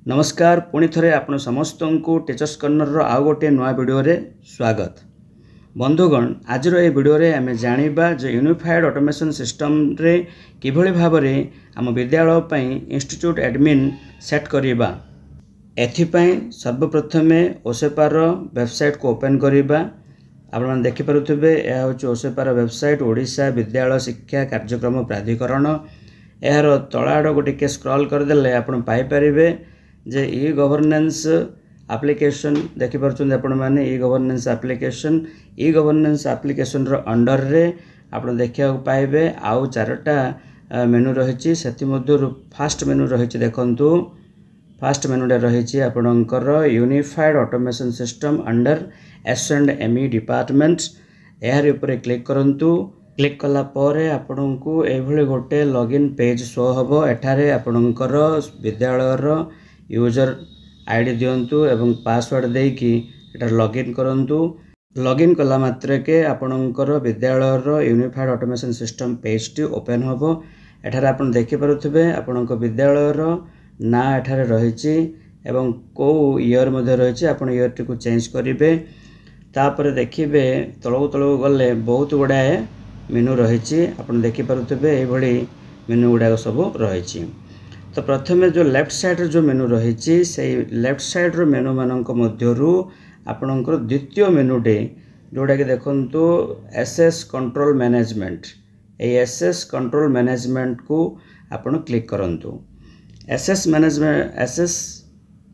नमस्कार पुणी थे आपण समस्त को टीचर्स कर्नर आउ गोटे नुआ वीडियो रे स्वागत। बंधुगण आज ये वीडियो रे आम जानिबा जे यूनिफाइड ऑटोमेशन सिस्टम रे किभली भाव में आम विद्यालय पई इंस्टीट्यूट एडमिन सेट करिबा। एथिपई सर्वप्रथमे ओसेपार वेबसाइट को ओपन करिबा। आपण माने देखि पारुथिबे यह होची ओसेपार वेबसाइट ओडिशा विद्यालय शिक्षा कार्यक्रम प्राधिकरण। यार तलाड़ गोटे के स्क्रॉल करदेले आपण पाई परिबे जे ई गवर्नेंस एप्लिकेशन देखि परछन आपण माने ई गवर्नेंस एप्लिकेशन रो अंडर रे आपण देखिया पाइबे आउ चारटा मेनू रहिछि। सेति मध्यरु फर्स्ट मेनू रहिछि देखंतु फर्स्ट मेनू रे रहिछि आपणकर unified automation system under S&ME department. यार ऊपर क्लिक करंतु। क्लिक कला परे आपणको एभली गोटे लॉगिन पेज शो हबो। एठारे आपणकर विद्यालय रो यूजर आईडी दियंतु एवं पासवर्ड देकी एटा लॉगिन करंतु। लॉगिन कला मात्र के आपणकर विद्यालय रो यूनिफाइड ऑटोमेशन सिस्टम पेज टी ओपन हबो। एठारे आपण देखि पारुथिबे आपणक विद्यालय रो ना एठारे रहिछि एवं को ईयर मध्ये रहिछि। आपण ईयर टी को चेंज करिवे। तापर देखिबे तळो गले बहुत गुडाए मेनू रहिछि। आपण देखि पारुथिबे ए भली मेनू गुडा सब रहिछि। तो प्रथमे जो लेफ्ट साइड जो मेनू रहिछि से लेफ्ट साइड रो मेनू मानक मध्यरु आपणकर द्वितीय मेनू डे जोडा के देखंतु एसएस कंट्रोल मैनेजमेंट। ए एसएस कंट्रोल मैनेजमेंट को आपण क्लिक करंतु। एसएस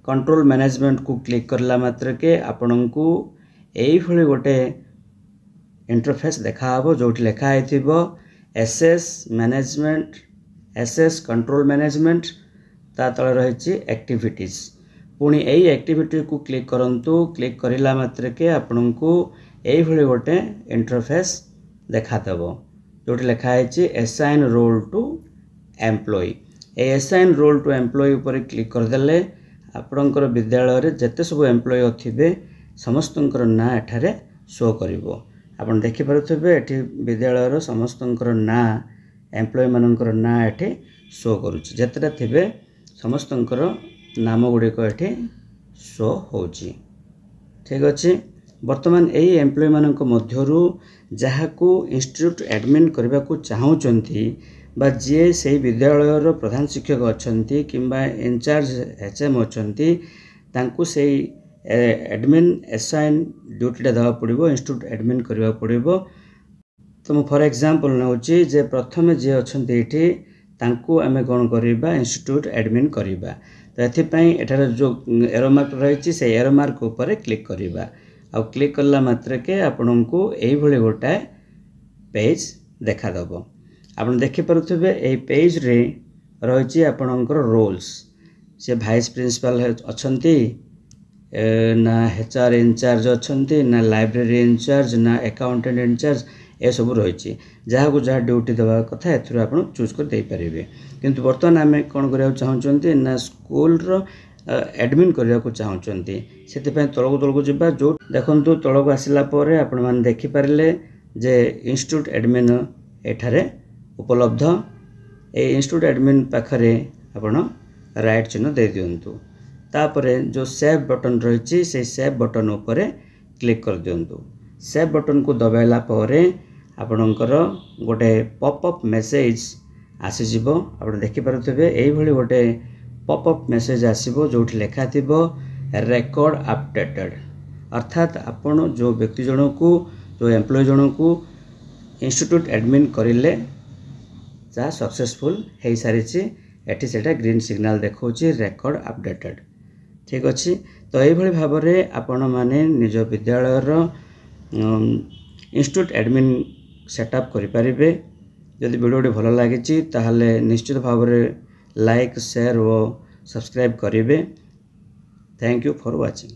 कंट्रोल मैनेजमेंट को क्लिक करला मात्र के आपणको एई भली गोटे इंटरफेस देखा हबो जोठी लिखा आइथिबो एसएस कंट्रोल मैनेजमेंट। ता तले रहिछि एक्टिविटीज। पुणी एई एक्टिविटी को क्लिक करंतु। क्लिक करिला मात्र के आपणको एई भली गोटे इंटरफेस देखा देबो जोठी लिखा आइछि असाइन रोल टू एम्प्लॉय। ए असाइन रोल टू एम्प्लॉय ऊपर क्लिक करदेले आपणकर विद्यालय रे जते सब एम्प्लॉय थिबे समस्तंकर ना एठारे शो करिवो। आपण देखि पारुथिबे एठी विद्यालय रो समस्तंकर ना एम्प्लॉय मानकर ना एठी शो करूछि। जतरा थिबे समस्तंकर नाम गुडी को एठी शो होछि। ठीक अछि। वर्तमान एई एम्प्लॉय मानक मध्यरु जाहाकू इंस्टीट्यूट एडमिन करबा को चाहउचंती बा जे सेई विद्यालय रो प्रधान शिक्षक अछंती किंबा इंचार्ज एचएम अछंती तांकू सेई एडमिन असाइन ड्यूटी देवा पड़िबो। इंस्टीट्यूट एडमिन करबा पड़िबो। तो मु फॉर एग्जांपल नउची जे प्रथमे जे अछंती एठी तांकू आमे कोन करिबा इंस्टीट्यूट एडमिन करिबा। तो एथि पई एठार जो एरो मार्क रहिछि से एरो मार्क ऊपर क्लिक करिबा। आ क्लिक करला मात्र के आपनकू एई भली गोटा पेज देखा दबो। आपण देखि परथबे एई पेज रे रहिछि आपनकर रोल्स। से वाइस प्रिंसिपल अछंती ना एचआर इंचार्ज अछंती ना लाइब्रेरी इंचार्ज ना अकाउंटेंट इंचार्ज ए सब रही जहाँ को जहाँ ड्यूटी देवा कथा एथुर आपण चूज कर दे परिबे। किंतु वर्तमान आमे कोन करिया चाहउचंती ना स्कूल रो एडमिन करिया को चाहउचंती। सेति पय तळको जिबा जो देखंतु तळको आसिला परे आपण मान देखि पारले जे इंस्टीट्यूट एडमिन एठारे उपलब्ध। ए इंस्टीट्यूट एडमिन पाखरे आपण राइट चिन्ह दे दियंतु। तापरे जो सेव बटन रहिछि से सेव बटन ऊपर क्लिक कर दियंतु। सेव बटन को दबाइला परे आपणकर गोटे पॉपअप मैसेज आसीजिवो। आपण देखि पारुथिबे एई भली गोटे पॉपअप मैसेज आसीबो जोठी लेखा थिबो रेकॉर्ड अपडेटेड। अर्थात आपण जो व्यक्ति जन को जो एम्प्लॉय जन को इंस्टीट्यूट एडमिन करिले जा सक्सेसफुल हेई सारिछि। एठी सेटा ग्रीन सिग्नल देखौछि रेकॉर्ड अपडेटेड। ठीक अछि। तो एई भली भाबरे आपण माने निज विद्यालय रो इंस्टीट्यूट एडमिन सेटअप करि परिबे। यदि वीडियो भल लागिछि ताहले निश्चित भाव में लाइक शेयर और सब्सक्राइब करिवे। Thank you for watching.